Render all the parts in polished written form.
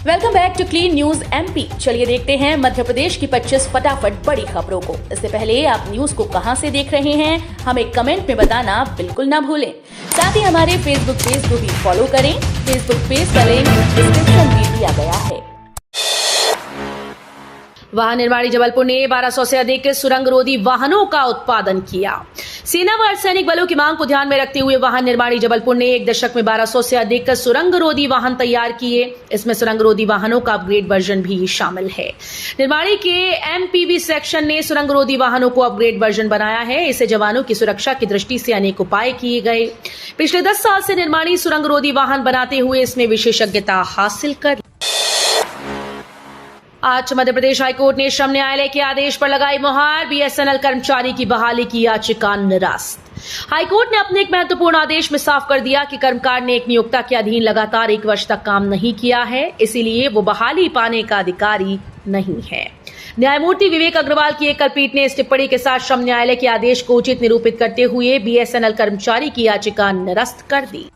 Welcome back to clean news MP. चलिए देखते हैं मध्य प्रदेश की 25 फटाफट बड़ी खबरों को। इससे पहले आप न्यूज को कहां से देख रहे हैं, हमें कमेंट में बताना बिल्कुल ना भूलें। साथ ही हमारे फेसबुक पेज को भी फॉलो करें। फेसबुक पेज का लिंक डिस्क्रिप्शन में दिया गया है। वाहन निर्माणी जबलपुर ने 1200 से अधिक सुरंग रोधी वाहनों का उत्पादन किया। सेना व अर्धसैनिक बलों की मांग को ध्यान में रखते हुए वाहन निर्माणी जबलपुर ने एक दशक में 1200 से अधिक सुरंग रोधी वाहन तैयार किए। इसमें सुरंग रोधी वाहनों का अपग्रेड वर्जन भी शामिल है। निर्माणी के एमपीवी सेक्शन ने सुरंग रोधी वाहनों को अपग्रेड वर्जन बनाया है। इससे जवानों की सुरक्षा की दृष्टि से अनेक उपाय किए गए। पिछले 10 साल से निर्माणी सुरंग रोधी वाहन बनाते हुए इसमें विशेषज्ञता हासिल कर। आज मध्य प्रदेश हाईकोर्ट ने श्रम न्यायालय के आदेश पर लगाई मुहर। बीएसएनएल कर्मचारी की बहाली की याचिका निरस्त। हाईकोर्ट ने अपने एक महत्वपूर्ण आदेश में साफ कर दिया कि कर्मकार ने एक नियोक्ता के अधीन लगातार 1 वर्ष तक काम नहीं किया है, इसीलिए वो बहाली पाने का अधिकारी नहीं है। न्यायमूर्ति विवेक अग्रवाल की एकल पीठ ने इस टिप्पणी के साथ श्रम न्यायालय के आदेश को उचित निरूपित करते हुए बीएसएनएल कर्मचारी की याचिका निरस्त कर दी।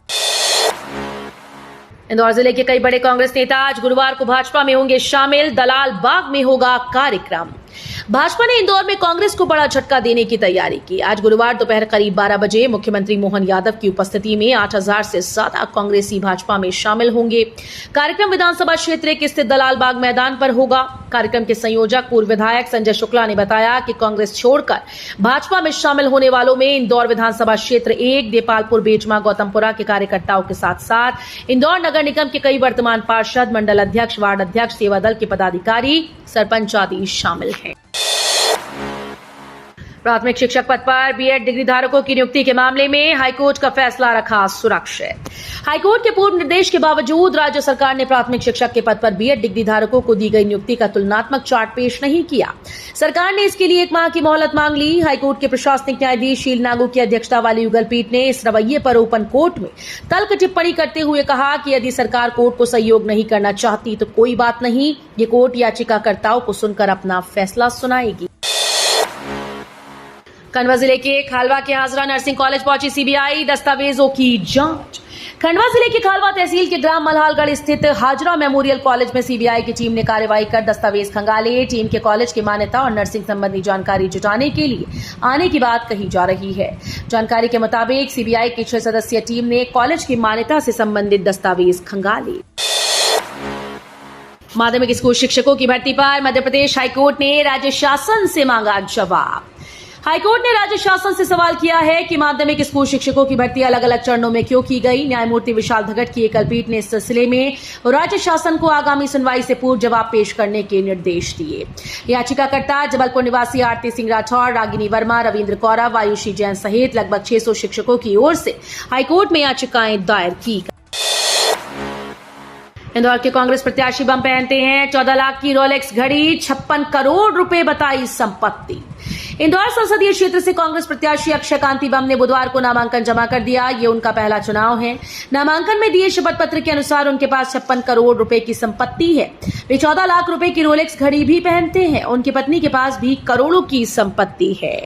इंदौर जिले के कई बड़े कांग्रेस नेता आज गुरुवार को भाजपा में होंगे शामिल। दलाल बाग में होगा कार्यक्रम। भाजपा ने इंदौर में कांग्रेस को बड़ा झटका देने की तैयारी की। आज गुरुवार दोपहर करीब 12 बजे मुख्यमंत्री मोहन यादव की उपस्थिति में 8000 से ज्यादा कांग्रेसी भाजपा में शामिल होंगे। कार्यक्रम विधानसभा क्षेत्र के स्थित दलाल बाग मैदान पर होगा। कार्यक्रम के संयोजक पूर्व विधायक संजय शुक्ला ने बताया कि कांग्रेस छोड़कर भाजपा में शामिल होने वालों में इंदौर विधानसभा क्षेत्र 1, देपालपुर, बेजमा, गौतमपुरा के कार्यकर्ताओं के साथ साथ इंदौर नगर निगम के कई वर्तमान पार्षद, मंडल अध्यक्ष, वार्ड अध्यक्ष, सेवा दल के पदाधिकारी, सरपंच आदि शामिल हैं। प्राथमिक शिक्षक पद पर बीएड डिग्री धारकों की नियुक्ति के मामले में हाईकोर्ट का फैसला रखा सुरक्षित। हाईकोर्ट के पूर्व निर्देश के बावजूद राज्य सरकार ने प्राथमिक शिक्षक के पद पर बीएड डिग्री धारकों को दी गई नियुक्ति का तुलनात्मक चार्ट पेश नहीं किया। सरकार ने इसके लिए 1 माह की मोहलत मांग ली। हाईकोर्ट के प्रशासनिक न्यायाधीश शील नागू की अध्यक्षता वाली युगल पीठ ने इस रवैये पर ओपन कोर्ट में तल्ख टिप्पणी करते हुए कहा कि यदि सरकार कोर्ट को सहयोग नहीं करना चाहती तो कोई बात नहीं, ये कोर्ट याचिकाकर्ताओं को सुनकर अपना फैसला सुनाएगी। खंडवा जिले के खालवा के हाजरा नर्सिंग कॉलेज पहुंची सीबीआई, दस्तावेजों की जांच। खंडवा जिले के खालवा तहसील के ग्राम मल्हालगढ़ स्थित हाजरा मेमोरियल कॉलेज में सीबीआई की टीम ने कार्रवाई कर दस्तावेज खंगाले। टीम के कॉलेज की मान्यता और नर्सिंग संबंधी जानकारी जुटाने के लिए आने की बात कही जा रही है। जानकारी के मुताबिक सीबीआई की 6 सदस्यीय टीम ने कॉलेज की मान्यता से संबंधित दस्तावेज खंगाले। माध्यमिक स्कूल शिक्षकों की भर्ती पर मध्य प्रदेश हाईकोर्ट ने राज्य शासन से मांगा जवाब। हाईकोर्ट ने राज्य शासन से सवाल किया है कि माध्यमिक स्कूल शिक्षकों की भर्ती अलग अलग चरणों में क्यों की गई। न्यायमूर्ति विशाल धगट की एकल पीठ ने इस सिलसिले में राज्य शासन को आगामी सुनवाई से पूर्व जवाब पेश करने के निर्देश दिए। याचिकाकर्ता जबलपुर निवासी आरती सिंह राठौर, रागिनी वर्मा, रविंद्र कौरव, आयुषी जैन सहित लगभग 600 शिक्षकों की ओर से हाईकोर्ट में याचिकाएं दायर की गई। इंदौर के कांग्रेस प्रत्याशी बम पहनते हैं। 14 लाख की रोलेक्स घड़ी, 56 करोड़ रुपए बताई संपत्ति। इंदौर संसदीय क्षेत्र से कांग्रेस प्रत्याशी अक्षय कांति बम ने बुधवार को नामांकन जमा कर दिया। ये उनका पहला चुनाव है। नामांकन में दिए शपथ पत्र के अनुसार उनके पास 56 करोड़ रुपए की संपत्ति है। वे 14 लाख रुपए की रोलेक्स घड़ी भी पहनते हैं। उनकी पत्नी के पास भी करोड़ों की संपत्ति है।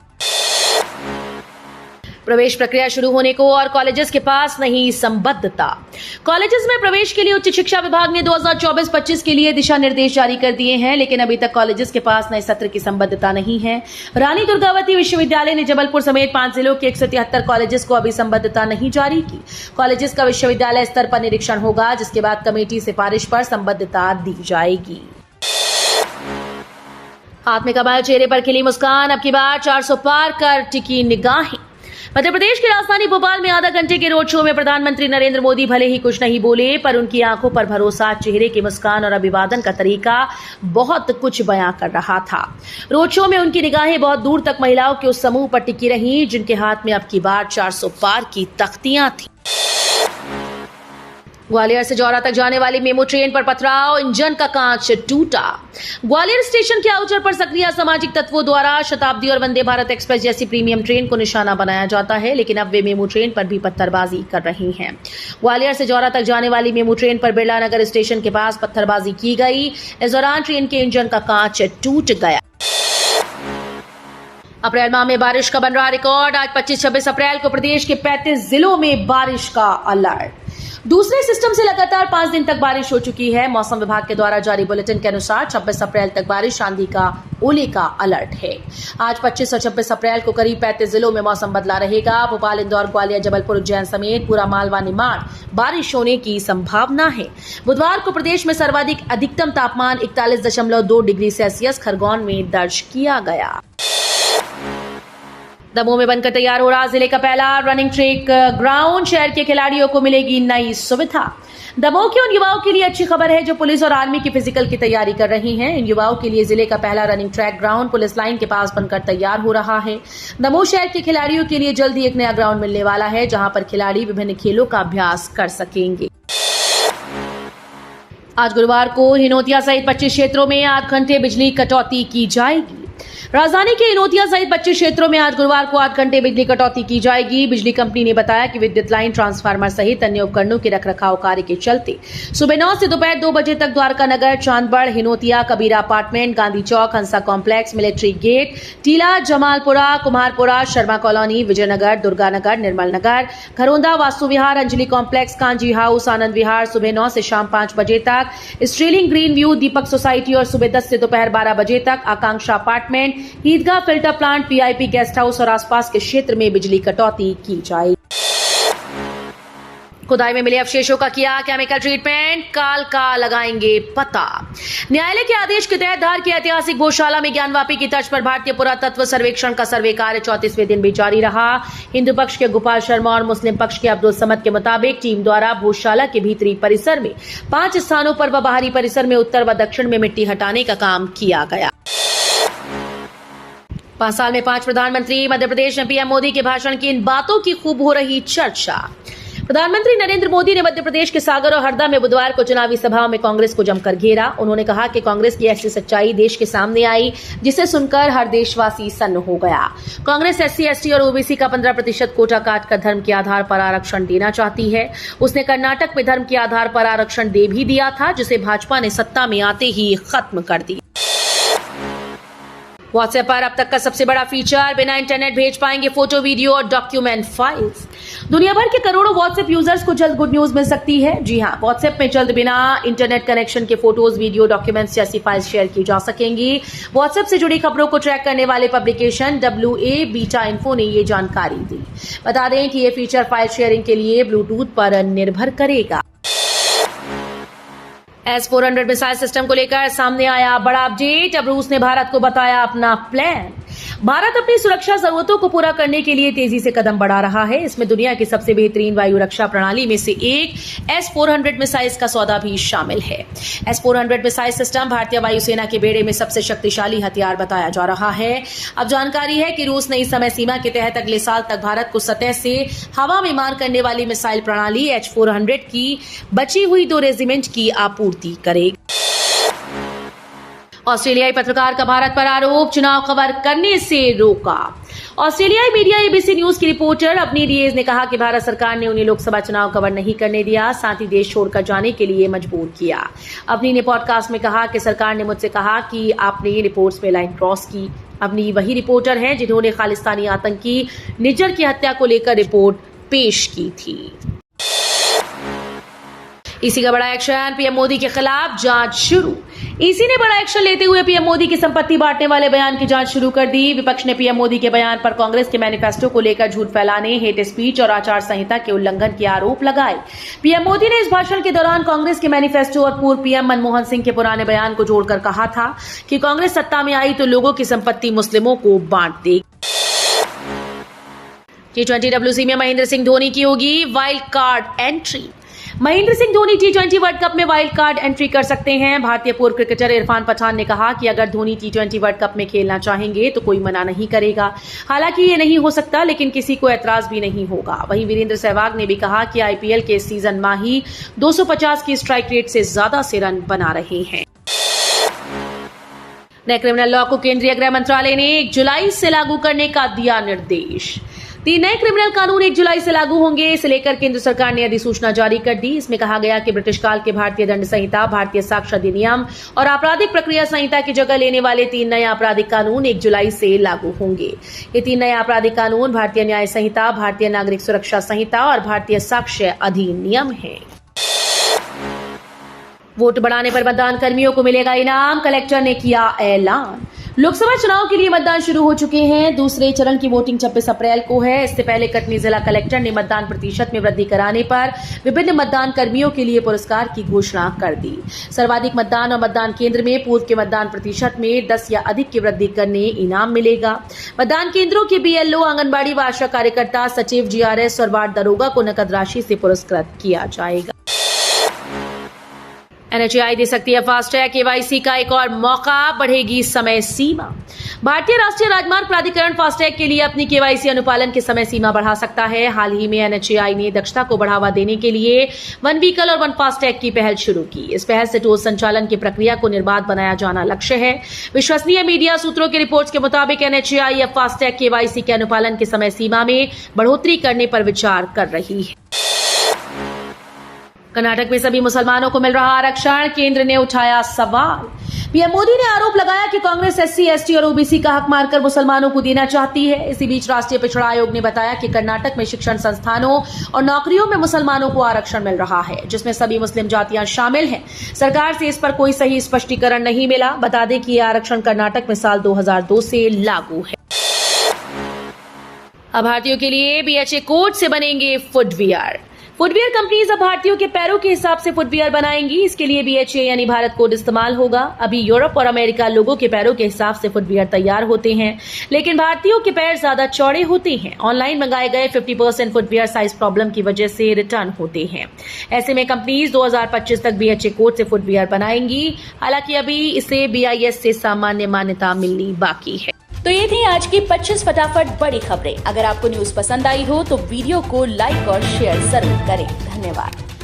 प्रवेश प्रक्रिया शुरू होने को और कॉलेजेस के पास नहीं संबद्धता। कॉलेजेस में प्रवेश के लिए उच्च शिक्षा विभाग ने 2024-25 के लिए दिशा निर्देश जारी कर दिए हैं, लेकिन अभी तक कॉलेजेस के पास नए सत्र की संबद्धता नहीं है। रानी दुर्गावती विश्वविद्यालय ने जबलपुर समेत 5 जिलों के 173 कॉलेजेस को अभी संबद्धता नहीं जारी की। कॉलेजेस का विश्वविद्यालय स्तर पर निरीक्षण होगा, जिसके बाद कमेटी सिफारिश पर संबद्धता दी जाएगी। हाथ में कमाल, चेहरे पर खिली मुस्कान, अब की बार 400 पार कर टिकी निगाहें। मध्य प्रदेश की राजधानी भोपाल में आधा घंटे के रोड शो में प्रधानमंत्री नरेंद्र मोदी भले ही कुछ नहीं बोले, पर उनकी आंखों पर भरोसा, चेहरे की मुस्कान और अभिवादन का तरीका बहुत कुछ बयां कर रहा था। रोड शो में उनकी निगाहें बहुत दूर तक महिलाओं के उस समूह पर टिकी रहीं जिनके हाथ में अब की बार 400 पार की तख्तियां थी। ग्वालियर से जौरा तक जाने वाली मेमू ट्रेन पर पथराव, इंजन का कांच टूटा। ग्वालियर स्टेशन के आउटर पर सक्रिय असामाजिक तत्वों द्वारा शताब्दी और वंदे भारत एक्सप्रेस जैसी प्रीमियम ट्रेन को निशाना बनाया जाता है, लेकिन अब वे मेमू ट्रेन पर भी पत्थरबाजी कर रही हैं। ग्वालियर से जौरा तक जाने वाली मेमू ट्रेन पर बिरला नगर स्टेशन के पास पत्थरबाजी की गई। इस दौरान ट्रेन के इंजन का कांच टूट गया। अप्रैल माह में बारिश का बन रहा रिकॉर्ड। आज 25-26 अप्रैल को प्रदेश के 35 जिलों में बारिश का अलर्ट। दूसरे सिस्टम से लगातार 5 दिन तक बारिश हो चुकी है। मौसम विभाग के द्वारा जारी बुलेटिन के अनुसार 26 अप्रैल तक बारिश, आंधी का ओले का अलर्ट है। आज 25 और 26 अप्रैल को करीब 35 जिलों में मौसम बदला रहेगा। भोपाल, इंदौर, ग्वालियर, जबलपुर, उज्जैन समेत पूरा मालवा निमाड़ बारिश होने की संभावना है। बुधवार को प्रदेश में सर्वाधिक अधिकतम तापमान 41.2 डिग्री सेल्सियस खरगोन में दर्ज किया गया। दमोह में बनकर तैयार हो रहा जिले का पहला रनिंग ट्रैक ग्राउंड, शहर के खिलाड़ियों को मिलेगी नई सुविधा। दमोह के उन युवाओं के लिए अच्छी खबर है जो पुलिस और आर्मी की फिजिकल की तैयारी कर रही हैं। इन युवाओं के लिए जिले का पहला running track ground police line के पास बनकर तैयार हो रहा है। दमोह शहर के खिलाड़ियों के लिए जल्द ही एक नया ग्राउंड मिलने वाला है, जहां पर खिलाड़ी विभिन्न खेलों का अभ्यास कर सकेंगे। आज गुरुवार को हिनोतिया सहित 25 क्षेत्रों में 8 घंटे बिजली कटौती की जाएगी। राजधानी के हिनोतिया सहित 25 क्षेत्रों में आज गुरुवार को 8 घंटे बिजली कटौती की जाएगी। बिजली कंपनी ने बताया कि विद्युत लाइन, ट्रांसफार्मर सहित अन्य उपकरणों के रखरखाव कार्य के चलते सुबह 9 से दोपहर 2 बजे तक Dwarka Nagar, Chandbad, Hinotia, Kabira apartment, Gandhi Chowk, Hansa complex, military gate, Teela, Jamalpura, Kumharpura, Sharma colony, Vijaynagar, Durganagar, Nirmal Nagar, Gharonda, Vastu Vihar, Anjali complex, Kanji house, Anand Vihar सुबह 9 से शाम 5 बजे तक, sterling green view, Deepak society और सुबह 10 से दोपहर 12 बजे तक, Akanksha apartment, Idgah, filter plant, PIP guest house और आसपास के क्षेत्र में बिजली कटौती की जाएगी। खुदाई में मिले अवशेषों का किया केमिकल ट्रीटमेंट, काल का लगाएंगे पता। न्यायालय के आदेश के तहत धार की ऐतिहासिक गौशाला में ज्ञानवापी की तर्ज पर भारतीय पुरातत्व सर्वेक्षण का सर्वे कार्य 34वें दिन भी जारी रहा। हिंदू पक्ष के गोपाल शर्मा और मुस्लिम पक्ष के अब्दुल समद के मुताबिक टीम द्वारा गौशाला के भीतरी परिसर में 5 स्थानों पर व बाहरी परिसर में उत्तर व दक्षिण में मिट्टी हटाने का काम किया गया। 5 साल में 5 प्रधानमंत्री, मध्य प्रदेश में पीएम मोदी के भाषण की इन बातों की खूब हो रही चर्चा। प्रधानमंत्री नरेंद्र मोदी ने मध्य प्रदेश के सागर और हरदा में बुधवार को चुनावी सभाओं में कांग्रेस को जमकर घेरा। उन्होंने कहा कि कांग्रेस की ऐसी सच्चाई देश के सामने आई जिसे सुनकर हर देशवासी सन्न हो गया। कांग्रेस SC, ST और OBC का 15% कोटा काटकर धर्म के आधार पर आरक्षण देना चाहती है। उसने कर्नाटक में धर्म के आधार पर आरक्षण दे भी दिया था, जिसे भाजपा ने सत्ता में आते ही खत्म कर दिया। व्हाट्सएप पर अब तक का सबसे बड़ा फीचर, बिना इंटरनेट भेज पाएंगे फोटो, वीडियो और डॉक्यूमेंट फाइल्स। दुनिया भर के करोड़ों व्हाट्सएप यूजर्स को जल्द गुड न्यूज मिल सकती है। जी हां, व्हाट्सएप में जल्द बिना इंटरनेट कनेक्शन के फोटोज, वीडियो, डॉक्यूमेंट्स जैसी फाइल्स शेयर की जा सकेंगी। व्हाट्सएप से जुड़ी खबरों को ट्रैक करने वाले पब्लिकेशन WA बीटा इन्फो ने ये जानकारी दी। बता दें कि ये फीचर फाइल शेयरिंग के लिए ब्लूटूथ पर निर्भर करेगा। S-400 मिसाइल सिस्टम को लेकर सामने आया बड़ा अपडेट। अब रूस ने भारत को बताया अपना प्लान। भारत अपनी सुरक्षा जरूरतों को पूरा करने के लिए तेजी से कदम बढ़ा रहा है। इसमें दुनिया की सबसे बेहतरीन वायु रक्षा प्रणाली में से एक S-400 मिसाइल का सौदा भी शामिल है। S-400 मिसाइल सिस्टम भारतीय वायुसेना के बेड़े में सबसे शक्तिशाली हथियार बताया जा रहा है। अब जानकारी है कि रूस नई समय सीमा के तहत अगले साल तक भारत को सतह से हवा में मार करने वाली मिसाइल प्रणाली H-400 की बची हुई 2 रेजिमेंट की आपूर्ति करेगी। ऑस्ट्रेलियाई पत्रकार का भारत पर आरोप, चुनाव कवर करने से रोका। ऑस्ट्रेलियाई मीडिया ABC न्यूज की रिपोर्टर अपनी रिएज ने कहा कि भारत सरकार ने उन्हें लोकसभा चुनाव कवर नहीं करने दिया, साथ ही देश छोड़कर जाने के लिए मजबूर किया। अपनी ने पॉडकास्ट में कहा कि सरकार ने मुझसे कहा कि आपने रिपोर्ट्स में लाइन क्रॉस की। अपनी वही रिपोर्टर हैं जिन्होंने खालिस्तानी आतंकी निज्जर की हत्या को लेकर रिपोर्ट पेश की थी। इसी का बड़ा एक्शन, पीएम मोदी के खिलाफ जांच शुरू। ईसी ने बड़ा एक्शन लेते हुए पीएम मोदी की संपत्ति बांटने वाले बयान की जांच शुरू कर दी। विपक्ष ने पीएम मोदी के बयान पर कांग्रेस के मैनिफेस्टो को लेकर झूठ फैलाने, हेट स्पीच और आचार संहिता के उल्लंघन के आरोप लगाए। पीएम मोदी ने इस भाषण के दौरान कांग्रेस के मैनिफेस्टो और पूर्व पीएम मनमोहन सिंह के पुराने बयान को जोड़कर कहा था कि कांग्रेस सत्ता में आई तो लोगों की संपत्ति मुस्लिमों को बांट देगी। T20 WC में महेंद्र सिंह धोनी की होगी wild card entry. Mahendra Singh Dhoni T20 world cup में वाइल्ड कार्ड एंट्री कर सकते हैं। भारतीय पूर्व क्रिकेटर इरफान पठान ने कहा कि अगर धोनी T20 वर्ल्ड कप में खेलना चाहेंगे तो कोई मना नहीं करेगा। हालांकि ये नहीं हो सकता, लेकिन किसी को ऐतराज भी नहीं होगा। वहीं वीरेंद्र सहवाग ने भी कहा कि IPL के सीजन माही 250 की स्ट्राइक रेट से ज्यादा से रन बना रहे हैं। नए क्रिमिनल लॉ को केंद्रीय गृह मंत्रालय ने 1 जुलाई से लागू करने का दिया निर्देश। 3 नए क्रिमिनल कानून 1 जुलाई से लागू होंगे। इसे लेकर केंद्र सरकार ने अधिसूचना जारी कर दी। इसमें कहा गया कि ब्रिटिश काल के भारतीय दंड संहिता, भारतीय साक्ष्य अधिनियम और आपराधिक प्रक्रिया संहिता की जगह लेने वाले 3 नए आपराधिक कानून 1 जुलाई से लागू होंगे। ये 3 नए आपराधिक कानून भारतीय न्याय संहिता, भारतीय नागरिक सुरक्षा संहिता और भारतीय साक्ष्य अधिनियम है। वोट बढ़ाने पर मतदान कर्मियों को मिलेगा इनाम, कलेक्टर ने किया ऐलान। लोकसभा चुनाव के लिए मतदान शुरू हो चुके हैं। दूसरे चरण की वोटिंग 26 अप्रैल को है। इससे पहले कटनी जिला कलेक्टर ने मतदान प्रतिशत में वृद्धि कराने पर विभिन्न मतदान कर्मियों के लिए पुरस्कार की घोषणा कर दी। सर्वाधिक मतदान और मतदान केंद्र में पूर्व के मतदान प्रतिशत में 10 या अधिक की वृद्धि करने इनाम मिलेगा। मतदान केंद्रों के BLO, आंगनबाड़ी व आशा कार्यकर्ता, सचिव, GRS और वार्ड दरोगा को नकद राशि से पुरस्कृत किया जाएगा। NHAI दे सकती है फास्टैग KYC का एक और मौका, बढ़ेगी समय सीमा। भारतीय राष्ट्रीय राजमार्ग प्राधिकरण फास्टैग के लिए अपनी KYC अनुपालन की समय सीमा बढ़ा सकता है। हाल ही में NHAI ने दक्षता को बढ़ावा देने के लिए वन व्हीकल और वन फास्टैग की पहल शुरू की। इस पहल से टोल संचालन की प्रक्रिया को निर्बाध बनाया जाना लक्ष्य है। विश्वसनीय मीडिया सूत्रों की रिपोर्ट्स के मुताबिक NHAI अब फास्टैग KYC के अनुपालन की समय सीमा में बढ़ोतरी करने पर विचार कर रही है। कर्नाटक में सभी मुसलमानों को मिल रहा आरक्षण, केंद्र ने उठाया सवाल। पीएम मोदी ने आरोप लगाया कि कांग्रेस SC, ST और OBC का हक मारकर मुसलमानों को देना चाहती है। इसी बीच राष्ट्रीय पिछड़ा आयोग ने बताया कि कर्नाटक में शिक्षण संस्थानों और नौकरियों में मुसलमानों को आरक्षण मिल रहा है, जिसमें सभी मुस्लिम जातियां शामिल हैं। सरकार से इस पर कोई सही स्पष्टीकरण नहीं मिला। बता दें कि यह आरक्षण कर्नाटक में साल 2002 से लागू है। अब भारतीयों के लिए BHA कोड से बनेंगे फुटवियर। फुटवियर कंपनीज अब भारतीयों के पैरों के हिसाब से फुटवियर बनाएंगी। इसके लिए BHA यानी भारत कोड इस्तेमाल होगा। अभी यूरोप और अमेरिका लोगों के पैरों के हिसाब से फुटवियर तैयार होते हैं, लेकिन भारतीयों के पैर ज्यादा चौड़े होते हैं। ऑनलाइन मंगाए गए 50% फुटवियर साइज प्रॉब्लम की वजह से रिटर्न होते हैं। ऐसे में कंपनीज 2025 तक BHA कोड से फुटवियर बनाएंगी। हालांकि अभी इसे BIS से सामान्य मान्यता मिलनी बाकी है। तो ये थी आज की 25 फटाफट बड़ी खबरें। अगर आपको न्यूज पसंद आई हो तो वीडियो को लाइक और शेयर जरूर करें। धन्यवाद।